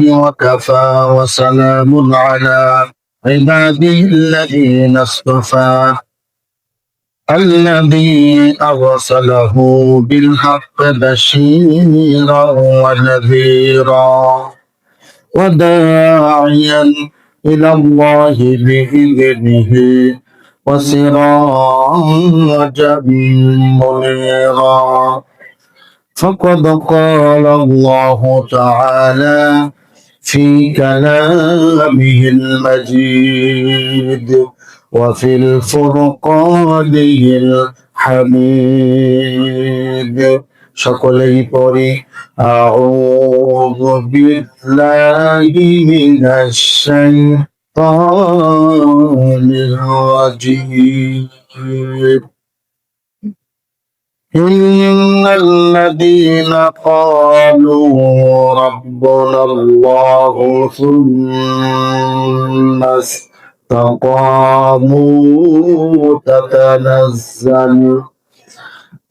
وكفى وسلام على عباده الذين اصطفى الذي أرسله بالحق بشيرا ونذيرا وداعيا إلى الله بإذنه وسراجا منيرا فقد قال الله تعالى في كلامه المجيد وفي الفرقان الحميد সকলেই পড়ি আউযু বিল্লাহি মিনাশ শাইতানির রাজীম إن الذين قالوا ربنا الله ثم استقاموا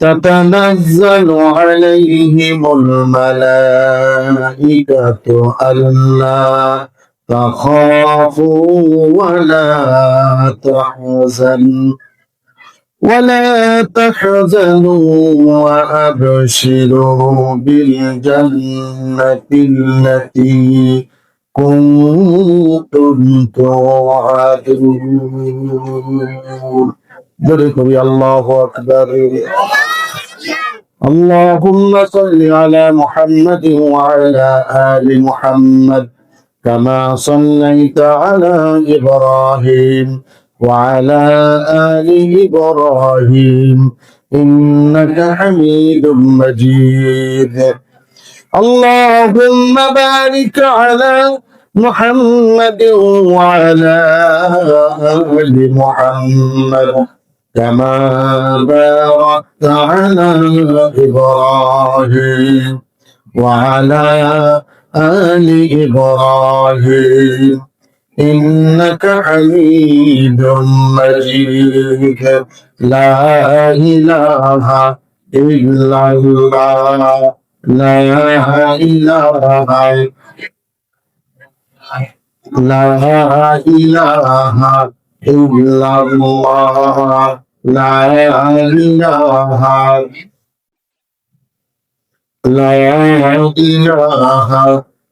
تتنزل عليهم الملائكة ألا تخافوا ولا تحزنوا وأبشروا بالجنة التي كنتم توعدون. ذكر الله أكبر. اللهم صل على محمد وعلى آل محمد كما صليت على إبراهيم وعلى آل إبراهيم إنك حميد مجيد. اللهم بارك على محمد وعلى آل محمد كما باركت على إبراهيم وعلى آل إبراهيم إنك حميد مجيد. لا إله إلا الله لا إله لا إله إلا الله لا إله لا إله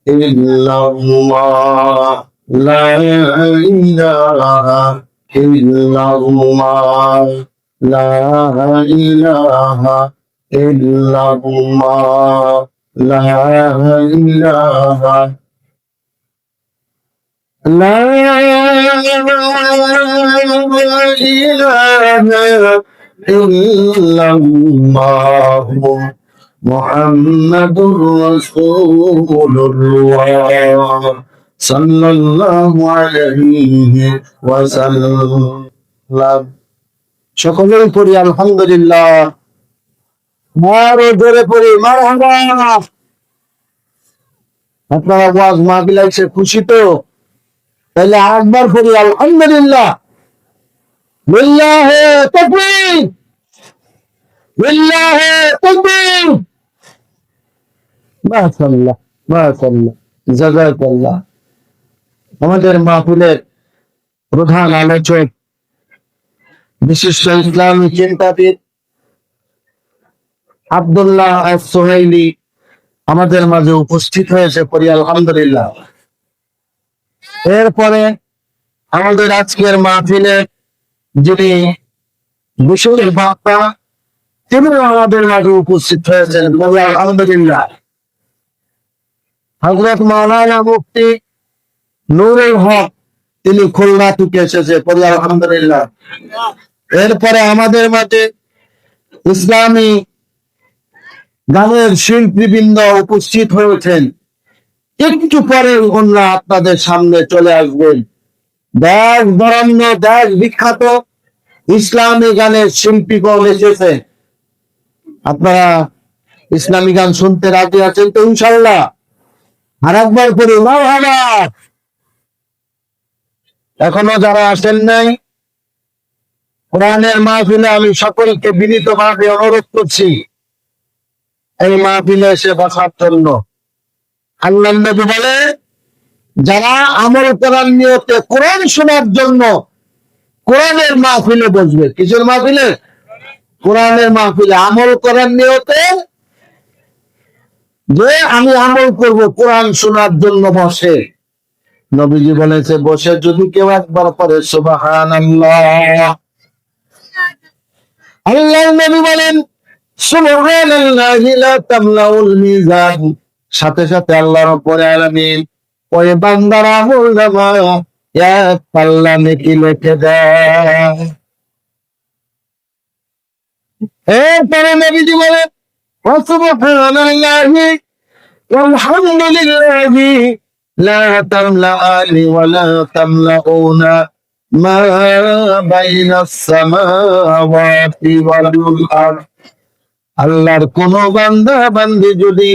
إلا الله لا إله إلا الله لا إله إلا الله لا إله لا إله إلا الله محمد رسول الله সাল্লাল্লাহু আলাইহি ওয়াসাল্লাম। সকলেই পড়ি আলহামদুলিল্লাহ। আরো জোরে পড়ি মারহাবা। আপনারা ওয়াজ মাহফিল এসে খুশি তো? তাহলে একবার পড়ি আলহামদুলিল্লাহ। লিল্লাহি তাকবীর লিল্লাহি তাকবীর। মাশাআল্লাহ মাশাআল্লাহ জাযাকাল্লাহ। আমাদের মাহফিলের প্রধান আলোচক বিশিষ্ট ইসলামী চিন্তাবিদ আব্দুল্লাহ আস-সুহাইলি আমাদের মাঝে উপস্থিত হয়েছে, পড়ি আলহামদুলিল্লাহ। এরপরে আমাদের আজকের মাহফিলে যিনি বিশেষ বক্তা তিনি আমাদের মাঝে উপস্থিত হয়েছেন, পড়ি আলহামদুলিল্লাহ। হযরত মাওলানা মুফতি নূরুল হক তিনি খুলনা থেকে এসেছে, পড়ি আলহামদুলিল্লাহ। এরপরে আমাদের মাঝে ইসলামী গানের শিল্পীবৃন্দ উপস্থিত হয়েছেন। একটু পরে ওনারা আপনাদের সামনে চলে আসবেন। দেশ বরেণ্য দেশ বিখ্যাত ইসলামী গানের শিল্পীগণ এসেছে। আপনারা ইসলামী গান শুনতে রাজি আছেন তো ইনশাআল্লাহ? আর একবার করে মারহাবা। এখনো যারা আসেন নাই কোরআনের মাহফিলে আমি সকলকে বিনীতভাবে অনুরোধ করছি এই মাহফিলে এসে বসার জন্য। আল্লাহ নবী বলে, যারা আমল করার নিয়তে কোরআন শোনার জন্য কোরআনের মাহফিলে বসবে, কিসের মাহফিলে? কোরআনের মাহফিলে আমল করার নিয়তে, যে আমি আমল করব, কোরআন শোনার জন্য বসে। নবীজি বলেছে, বসে যদি কেউ একবার পড়ে সুবহানাল্লাহ, আল্লাহ নবী বলেন সুবহানাল্লাহি লা তামলাউল মিজান, সাথে সাথে আল্লাহ রাব্বুল আলামিন ওই বান্দার আমলনামা এক পাল্লা নেকি লিখে দেয়। এরপরে নবীজি বলেন সুবহানাল্লাহি walhamdulillahi লা তামলাআনি ওয়া লা তামলাউনা মা বাইনাস সামাওয়াতি ওয়াল আরদ। আল্লাহর কোন বান্দা বান্দি যদি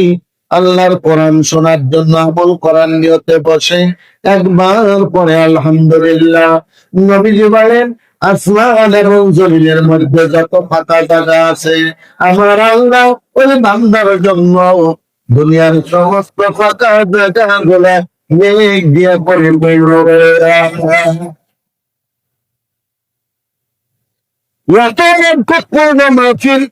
আল্লাহর কোরআন শোনার জন্য আমল করার নিয়তে বসে, একবার পরে আলহামদুলিল্লাহ, নবীজি বলেন আসমান এবং জমিনের মধ্যে যত ফাঁকা জায়গা আছে, আমার আল্লাহ ওই বান্দার জন্য দুনিয়ার সমস্ত ফাঁকা জায়গা গুলা মেঘ দিয়ে পরিপূর্ণ করে দেয়। মাহফিল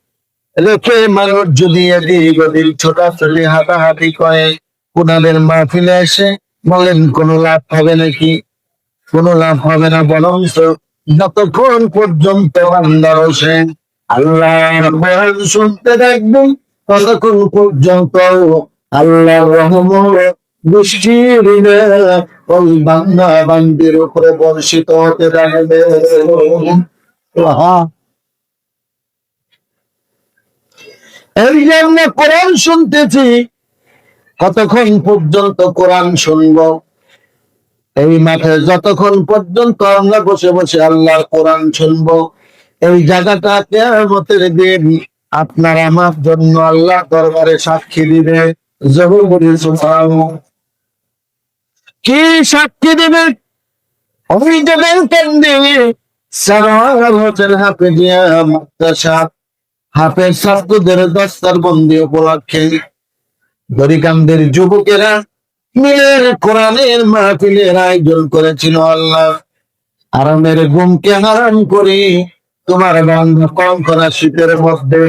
রেখে মানুষ যদি এদিক ওদিক ছোটাছুটি হাঁটাহাঁটি করে কোরআনের মাহফিলে এসে, বলেন কোন লাভ হবে নাকি? কোন লাভ হবে না, বরং যতক্ষণ পর্যন্ত বান্দা বসে আল্লাহর বয়ান শুনতে থাকবেন, ততক্ষণ পর্যন্ত আল্লাহর রহমত বৃষ্টি দিবে ওই বান্দা বান্দির উপরে বর্ষিত হতে থাকবে। এই জন্য কোরআন শুনতেছি, কতক্ষণ পর্যন্ত কোরআন শুনবো? এই মাঠে যতক্ষণ পর্যন্ত আমরা বসে বসে আল্লাহর কোরআন শুনবো, এই জায়গাটা কিয়ামতের দিন আপনার আমার জন্য আল্লাহ দরবারে সাক্ষী দিবে। জহুরি সুবহানাল্লাহ, কি সাক্ষী দিবে? ওই দেবেন কেন্দ্রে সারার হোটেল হাফেজিয়া মাদ্রাসা হাফেজ ছাত্রদের দস্তার বন্দি উপলক্ষে দরিকামদের যুবকেরা মিলে কোরআনের মাহফিলের আয়োজন করেছিল। আল্লাহ আরামের ঘুমকে হারাম করে তোমার বান্দা কম করা শীতের মধ্যে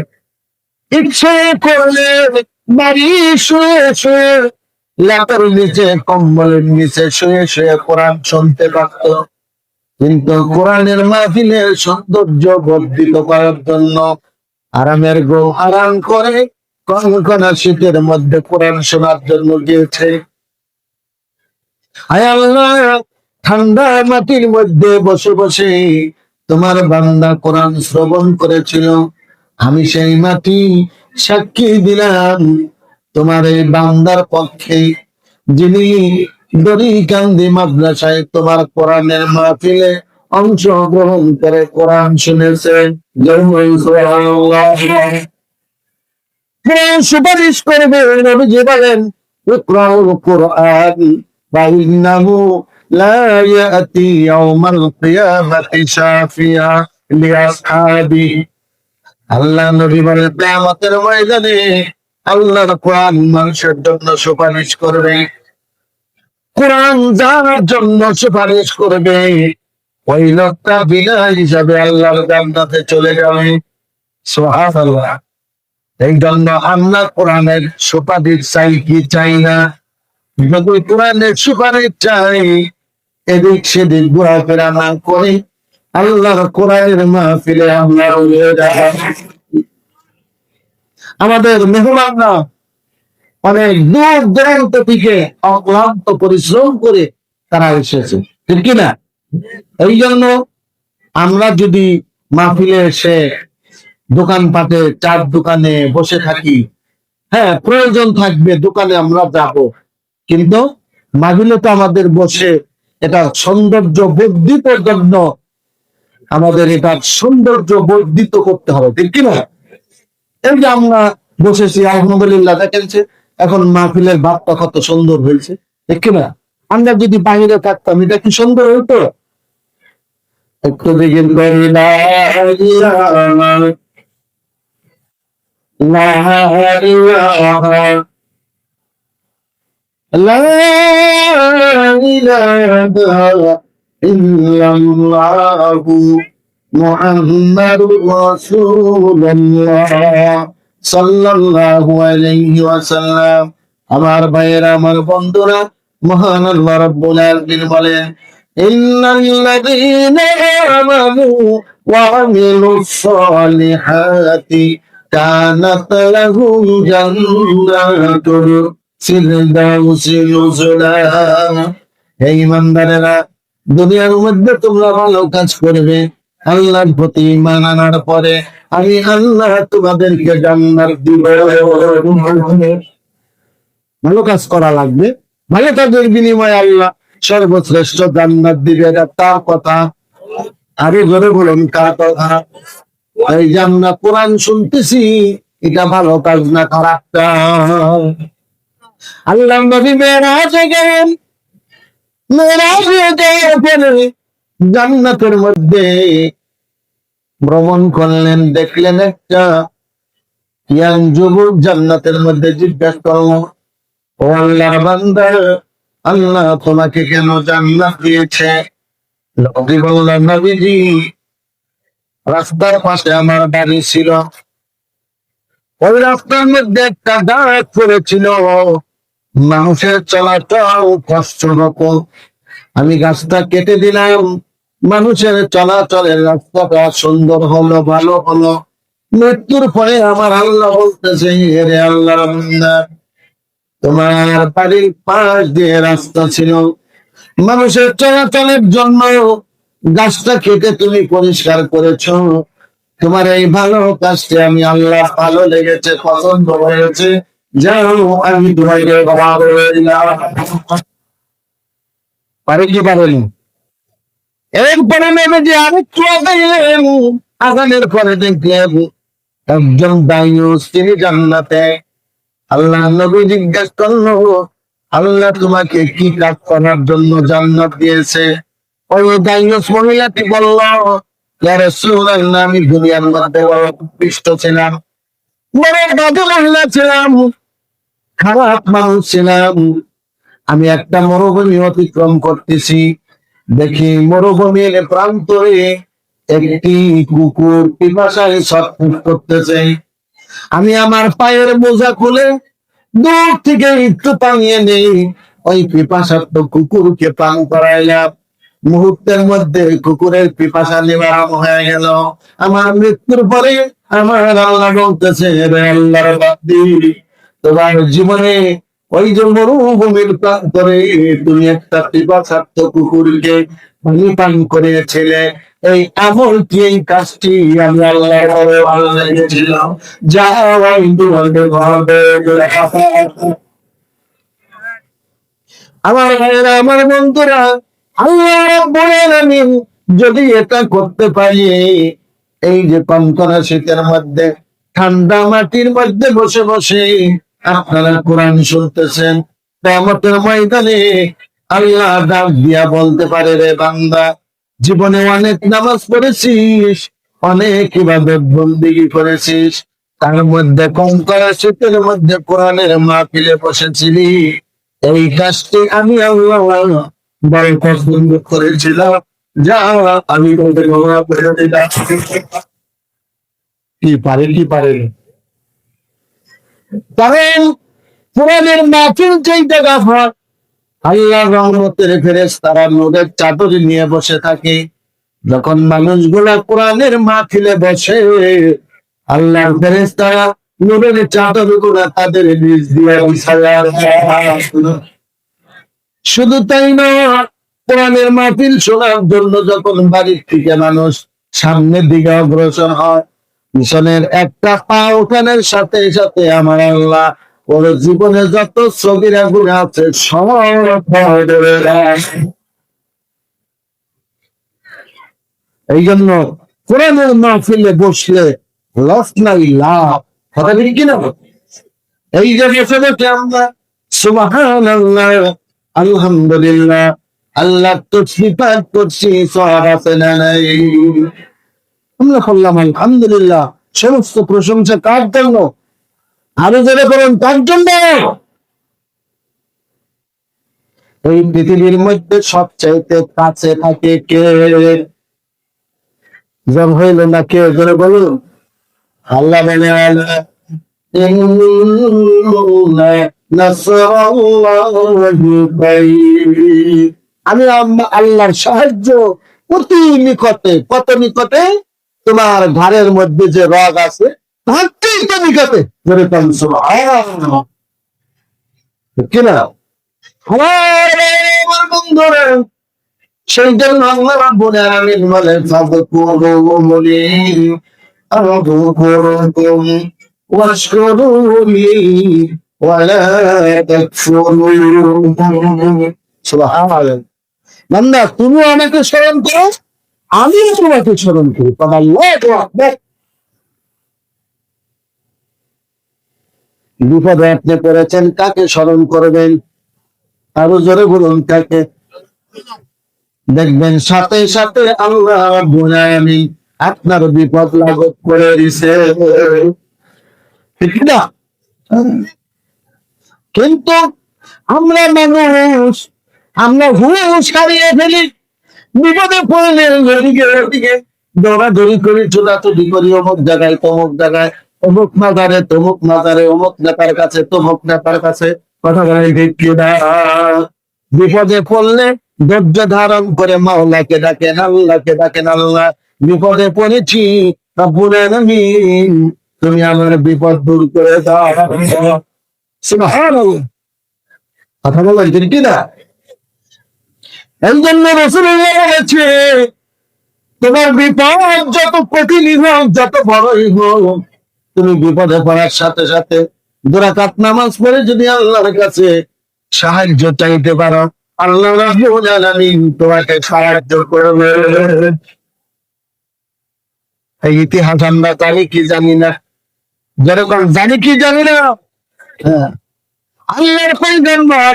ইচ্ছে করলে বাড়ি শুয়ে শুয়ে ল্যাপের নিচে কম্বলের নিচে শুয়ে শুয়ে কোরআন শুনতে পারত, কিন্তু কোরআনের মাহফিলের সৌন্দর্য বর্ধিত করার জন্য আরামের ঘুম আরাম করে কনকনা শীতের মধ্যে কোরআন শোনার জন্য গিয়েছে। আয় আল্লাহ, ঠান্ডা মাটির মধ্যে বসে বসে তোমার বান্দা কোরআন শ্রবণ করেছিল, আমি সেই মাটি সাক্ষী দিলাম তোমার এই বান্দার পক্ষে, যিনি দরিকান্দি মাদ্রাসায় তোমার কোরআনের মাহফিলে অংশগ্রহণ করে কোরআন শুনেছেন। সুপারিশ করবে। নবীজি বলেন ইকরাউল কুরআন ফাইন্নাহু লা ইয়াতি ইয়াউমাল কিয়ামাতি শাফিয়া লিআসহাবি। আল্লাহ নবী বলেন কিয়ামতের ময়দানে আল্লাহর কোরআন মানুষের জন্য সুপারিশ করবে। কোরআন যার জন্য সুপারিশ করবে, ওই লোকটা বিনা হিসাবে আল্লাহর জান্নাতে চলে যাবে। সুবহানাল্লাহ। এই জন্য আমরা কোরআনের সুপারিশ চাই কি চাই না? যদি কোরআনের সুপারিশ চাই, এদিক সেদিক ঘোরাফেরা না করে আল্লাহর কোরআনের মাহফিলে আমরা আমাদের মেহমানরা অনেক দূর দূরান্ত থেকে অক্লান্ত পরিশ্রম করে তারা এসেছে, ঠিক কিনা? এই জন্য আমরা যদি মাহফিলে এসে দোকানপাটে চার দোকানে বসে থাকি, হ্যাঁ প্রয়োজন থাকবে দোকানে আমরা যাব, কিন্তু মাহফিলে তো আমাদের বসে এটা সৌন্দর্য বর্ধিত জন্য আমাদের এটা সৌন্দর্য বর্ধিত করতে হবে, ঠিক কিনা? এই যে আমরা বসেছি আলহামদুলিল্লাহ, দেখেন এখন মাহফিলের ভাবটা কত সুন্দর হয়েছে, ঠিক কিনা? আমরা যদি বাইরে থাকতাম এটা কি সুন্দর হইতো? একটু দিকে লা ইলাহা ইল্লাল্লাহু মুহাম্মাদুর রাসূলুল্লাহ সাল্লাল্লাহু আলাইহি ওয়াসাল্লাম। আমার ভাইয়েরা, আমার বন্ধুরা, মহান আল্লাহ রাব্বুল আলামিন বলেন, ইন্নাল্লাযীনা আমানু ওয়া আমিলুস সালিহাতি কানাত লাহুম জান্নাতুল ফিরদাউসি নুজুলা। হে ঈমানদারেরা, দুনিয়ার মধ্যে তোমরা ভালো কাজ করবে, আল্লাহর প্রতি ঈমান আনার পরে আমি আল্লাহ তোমাদেরকে জান্নাত দিব। ভালো কাজ করা লাগবে, ভালো কাজের বিনিময়ে আল্লাহ সর্বশ্রেষ্ঠ জান্নাত দিবে, এটা তার কথা। আরে জোরে বলুন, কার কথা? এই যে আমরা কোরআন শুনতেছি, এটা ভালো কাজ না খারাপ কাজ? আল্লাহ নবী মেরাজে গেলেন, মেরাজে গিয়ে জান্নাতের মধ্যে ভ্রমণ করলেন, দেখলেন একটা ইয়াং যুবক জান্নাতের মধ্যে জিজ্ঞাসা করলো, ও আল্লাহর বান্দা, আল্লাহ তোমাকে কেন জান্নাত দিয়েছে? নবী বললেন, নবীজি, রাস্তার পাশে আমার বাড়ি ছিল, ওই রাস্তার মধ্যে একটা গাছ পড়েছিল, মানুষের চলাচল কষ্ট হতো, আমি গাছটা কেটে দিলাম, মানুষের চলাচলের রাস্তাটা সুন্দর হলো, ভালো হলো। মৃত্যুর পরে আমার আল্লাহ বলতেছে, রে আল্লাহ, তোমার বাড়ির পাশ দিয়ে রাস্তা ছিল, মানুষের চলাচলের জন্য গাছটা কেটে তুমি পরিষ্কার করেছ, তোমার এই ভালো কাজটি আমি আল্লাহ ভালো লেগেছে, পছন্দ হয়েছে, যাও আমি তোমাকে ক্ষমা করে দিলাম। পারে কি পারেনি? এরপরে নেমে যে আরেকটু আজানের পরে দেখলেন একজন দাইয়ুস, তিনি জান্নাতে। আল্লাহ নবী জিজ্ঞেস করলো, আল্লাহ তোমাকে কি কাজ করার জন্য জান্নাত দিয়েছে? ওই দাইয়ুস মহিলাটি বলল, ইয়া রাসূলুল্লাহ, আমি দুনিয়ার মধ্যে বড় দুষ্ট ছিলাম, বড় বাজে মহিলা ছিলাম, খারাপ মানুষ ছিলাম। আমি একটা মরুভূমি অতিক্রম করতেছি, দেখি মরুভূমির প্রান্তরে একটি কুকুর পিপাসায় ছটফট করতেছে। আমি আমার পায়ের মোজা খুলে দূর থেকে একটু পানিয়ে নেই, ওই পিপাসার্থ কুকুরকে পান করাইলাম। মুহূর্তের মধ্যে কুকুরের পিপাসা নিবারণ হয়ে গেল। আমার মৃত্যুর পরে আমার আল্লাহ বলতেছে, রে আল্লাহর বান্দি, তোমার জীবনে ওই যে মরুভূমির প্রান্তরে তুমি একটা পিপাসার্থ কুকুরকে পানি পান করিয়েছিলে, এই আমল কি, এই কাজটি আমি আল্লাহর ঘরে ভালো লেগেছিলাম, যাও আমি তোমাদের ঘরে আমার ভাইয়েরা, আমার বন্ধুরা, আল্লাহ রাব্বুল আলামিন যদি এটা করতে পারি, এই যে কনকনা শীতের মধ্যে ঠান্ডা মাটির মধ্যে বসে বসে আপনারা কোরআন শুনতেছেন, কিয়ামতের ময়দানে আল্লাহ ডাক দিয়া বলতে পারে, রে বান্দা, জীবনে অনেক নামাজ পড়েছিস, অনেক ইবাদত বন্দেগী করেছিস, তার মধ্যে কনকনা শীতের মধ্যে কোরআনের মাহফিলে বসেছিলি, এই কাজটি আমি আল্লাহ বড় পছন্দ করেছিলাম, যা আমি তোদের ক্ষমা করে দিলাম। কি পারে, কি পারেন? কারণ কোরআনের মাহফিল যেই জায়গা হয়, আল্লাহর রহমতের ফেরেশতারা নূরের চাদর নিয়ে বসে থাকে। যখন মানুষগুলা কোরআনের মাহফিলে বসে, আল্লাহর ফেরেশতারা নূরের চাদর গুলা তাদের নিজ দিয়ে বিছায়া দেয়। শুধু তাই নয়, কোরআনের মাহফিল শোনার জন্য যখন বাড়ির থেকে মানুষ সামনের দিকে অগ্রসর হয়, পিছনের একটা পা ওঠানোর সাথে সাথে আমার আল্লাহ ওর জীবনে যত ছবিরা গুণা আছে সব ক্ষমা করে দেয়। এই জন্য কোরআনের মাহফিলে বসলে লস নাই, লাভ। কথা ঠিক কিনা? এই যে বসে বসে আমরা সুবহানাল্লাহ, আলহামদুলিল্লাহ, আল্লাহ তসবিহ পাঠ করছি, সওয়াব আছে না নাই? আমরা বললাম আলহামদুলিল্লাহ। সমস্ত প্রশংসা কার জন্য? আরো জোরে বলুন, কার জন্য? এই পৃথিবীর মধ্যে সবচাইতে কাছে থাকে কে? জব হইল না কে ধরে বলুন? আল্লাহ বলে আমি আল্লাহর সাহায্য অতি নিকটে। কত নিকটে? তোমার ঘরের মধ্যে যে রগ আছে তার থেকে নিকটে। যেরকম সুবহানাল্লাহ, কিনা? আমার বন্ধুরা, সেই জন্য আল্লাহ রাব্বুল আলামিন বলেন ফাযকুরুনি আযকুরকুম ওয়াশকুরুনি ওয়ালা তাকফুরুন। সুবহানাল্লাহ। বান্দা, তুমি আমাকে স্মরণ করো, আমি তোমাকে স্মরণ করি। আল্লাহু আকবার। বিপদে আপনি পড়েছেন, কাকে স্মরণ করবেন? আরো জোরে বলুন, কাকে? দেখবেন সাথে সাথে আল্লাহ রাব্বুল আলামিন আপনার বিপদ লাঘব করে দিছে, ঠিক না? কিন্তু আমরা মানুষ, আমরা হুঁশ হারিয়ে ফেলি। বিপদে পড়লে এদিকে ওদিকে দৌড়াদৌড়ি করি, ছোটাছুটি করি, অমুক জায়গায় তমুক জায়গায়, অমুক মাজারে তমুক মাজারে, অমুক নেতার কাছে তমুক নেতার কাছে। কথা বলে ঠিক কিনা? বিপদে পড়লে ধৈর্য ধারণ করে মাওলাকে ডাকেন, আল্লাহকে ডাকেন, আল্লাহ বিপদে পড়েছি, রব্বুল আলামিন তুমি আমার বিপদ দূর করে দাও। সুবহানাল্লাহ। কথা বলেন ঠিক কিনা? এই জন্য রাসূলুল্লাহ বলেছে, তোমার বিপদ যত কঠিনই হোক, যত বড়ই হোক, তুমি বিপদে পড়ার সাথে সাথে 2 রাকাত নামাজ পড়ে যদি আল্লাহর কাছে সাহায্য চাইতে পারো, আল্লাহ রাব্বুল আলামিন তোমাকে সাহায্য করবে। এই ইতিহাস আমরা জানি কি জানি না? যেরকম জানি কি জানি না, হ্যাঁ, আল্লাহর পয়গম্বর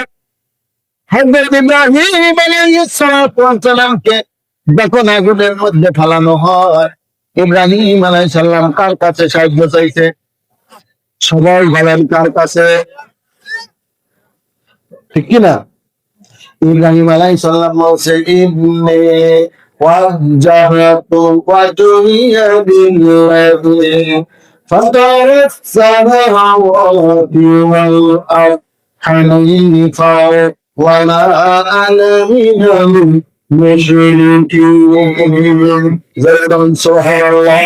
হযরত ইব্রাহিম আলাইহিস সালামকে যখন আগুনের মধ্যে ফেলানো হয়, ইব্রাহিম আলাইহিস সালাম কার কাছে সাহায্য চাইছে? সবাই বলেন, কার কাছে? ঠিক কিনা? ইব্রাহিম আলাইহিস সালাম বলছে, ইন্নী ওয়াজ্জাহতু ওয়াজহিয়া লিল্লাযী ফাতারাস সামাওয়াতি ওয়াল আরদ হানিফা ওয়া মা আনা মিনাল মুশরিকিন। সুবহানাল্লাহ।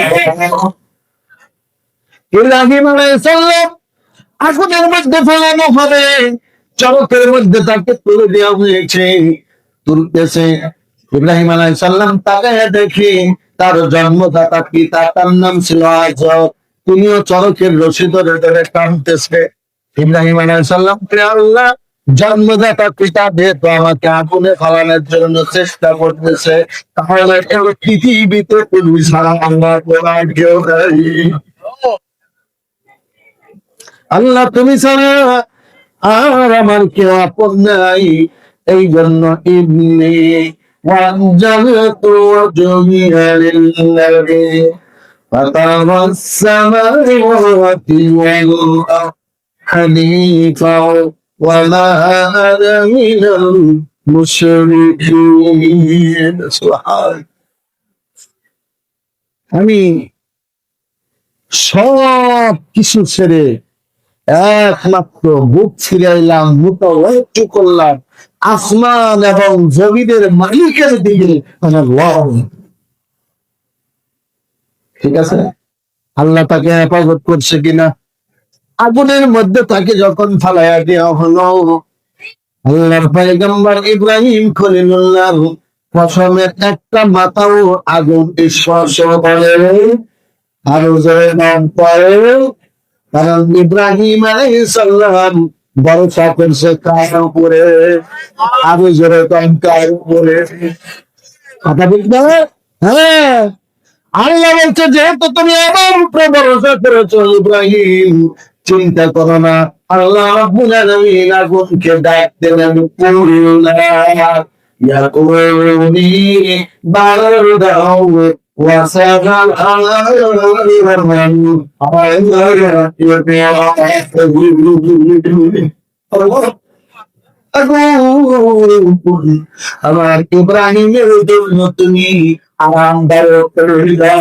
ইব্রাহিম আলাইহিস সালাম আগুনের মধ্যে ফেলানো হবে, চরকের মধ্যে তাকে তুলে দেওয়া হয়েছে, তুলতেছে। ইব্রাহিম আলাইহিস সালাম তাকায় দেখি তার জন্মদাতা পিতা, তার নাম ছিল আজর, তিনিও চরকের রশি ধরে ধরে টানতেছে। ইব্রাহিম আলাইহিস সালাম, আল্লাহ জন্মদাতা পিতা যেহেতু আমাকে আগুনে ফেলানোর জন্য চেষ্টা করতেছে, তাহলে পৃথিবীতে তুমি ছাড়া আল্লাহ আর কেউ নাই। আল্লাহ তুমি ছাড়া আর আমার কেউ আপন নাই। এই জন্য ইন্নী ওয়াজ্জাহতু ওয়াজহিয়া লিল্লাযী ফাতারাস সামাওয়াতি ওয়াল আরদ হানিফা ওয়া মা আনা মিনাল মুশরিকিন। সুবহানাল্লাহ। আমি সব কিছু ছেড়ে একমাত্র বুক ছিড়াইলাম, মুতাওয়াজ্জু করলাম আসমান এবং জমিনের মালিকের দিকে। ঠিক আছে? আল্লাহ তাকে হেফাজত করছে কিনা? আগুনের মধ্যে তাকে যখন ফালাইয়া দেওয়া হলো, আল্লাহর পয়গম্বর ইব্রাহিম খলিলুল্লাহ পশমের একটা মাথাও আগুন স্পর্শ করে। আরো জোরে নাম পড়ে, কারণ ইব্রাহিম আলাইহিস সালাম ভরসা করছে কার উপরে? আরো জোরে কার উপরে? কথা বলতে, হ্যাঁ, আল্লাহ বলছে, যেহেতু তুমি আমার উপরে ভরসা করেছো ইব্রাহিম, চিন্তা করো না। আল্লাহ রাব্বুল আলামিন আগুনকে ডাক দিলেন, কুল্লা ইয়াকুনি বারদাও ওয়া সালামান আলা আগুন আমার ইব্রাহিমের জন্য তুমি আরামদায়ক করে দাও।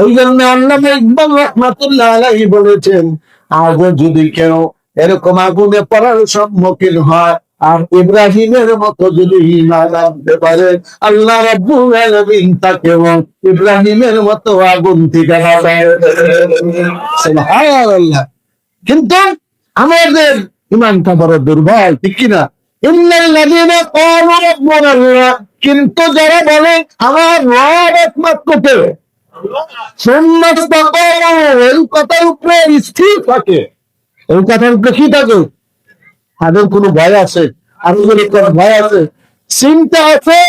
ওই জন্য আল্লামা ইকবাল রাহমাতুল্লাহ আলাইহি বলেছেন, আজও যদি কেউ এরকম আগুনে পড়ার সম্মুখীন হয় আর ইব্রাহিমের মতো যদি ঈমান আনতে পারে, আল্লাহ রাব্বুল আলামিন তাকে ইব্রাহিমের মতো আগুন থেকে বাঁচায়। সুবহানাল্লাহ। কিন্তু আমাদের ইমানটা বড় দুর্বল, ঠিক কিনা? ইন্নাল্লাযীনা ক্বালু রাব্বুনা আল্লাহ, কিন্তু যারা বলে আমার রব একমাত্র কে, এই কথার উপরে স্থির থাকে, এই কথার উপরে কি থাকে? তাদের কোনো ভয় আছে? আরো কোনো ভয় আছে, চিন্তা আছে?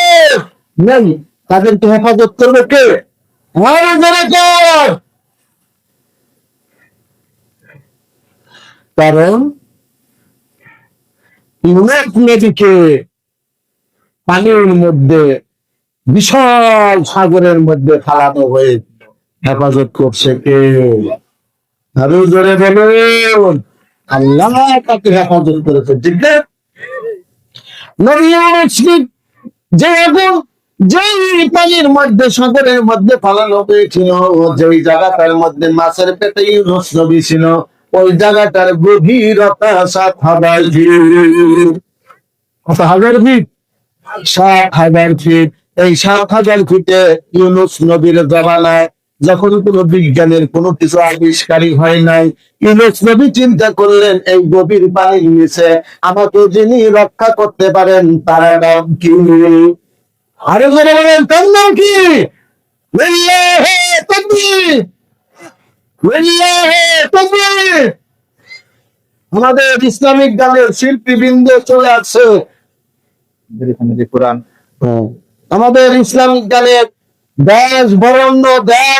নেই। তাদেরকে হেফাজত করবে কে? আরো জোরে কর। কারণ ইউনাইট নদীকে পানির মধ্যে, বিশাল সাগরের মধ্যে ফালানো হয়ে হেফাজত করছে কে? আরো জোরে বলুন। আল্লাহ তাকে হেফাজত করেছে, ঠিক না? নবী মুসলিম যে আগুন যেই পানির মধ্যে, সাগরের মধ্যে ফালানো হয়েছিল, যেই জায়গাটার মধ্যে মাছের পেটে ইউনূস নবী ছিল, ওই জায়গাটার গভীরতা 7,000 ফিট। কত হাজার ফিট? 7,000 ফিট। এই 7,000 ফিটে ইউনূস নবীর জমানায় যখন কোনো বিজ্ঞানের কোনো কিছু আবিষ্কারই হয় নাই, ইউনূস নবী চিন্তা করলেন, এই গভীর পানির নিচে আমাকে যিনি রক্ষা করতে পারেন তার নাম কি? আরে জোরে বলেন, তার নাম কি? লিল্লাহি তাকবীর, লিল্লাহি তাকবীর। আমাদের ইসলামিক গানের শিল্পীবৃন্দ চলে আসছে। কোরআন, আমাদের ইসলামিক গানের দেশ বরণ্য দেশ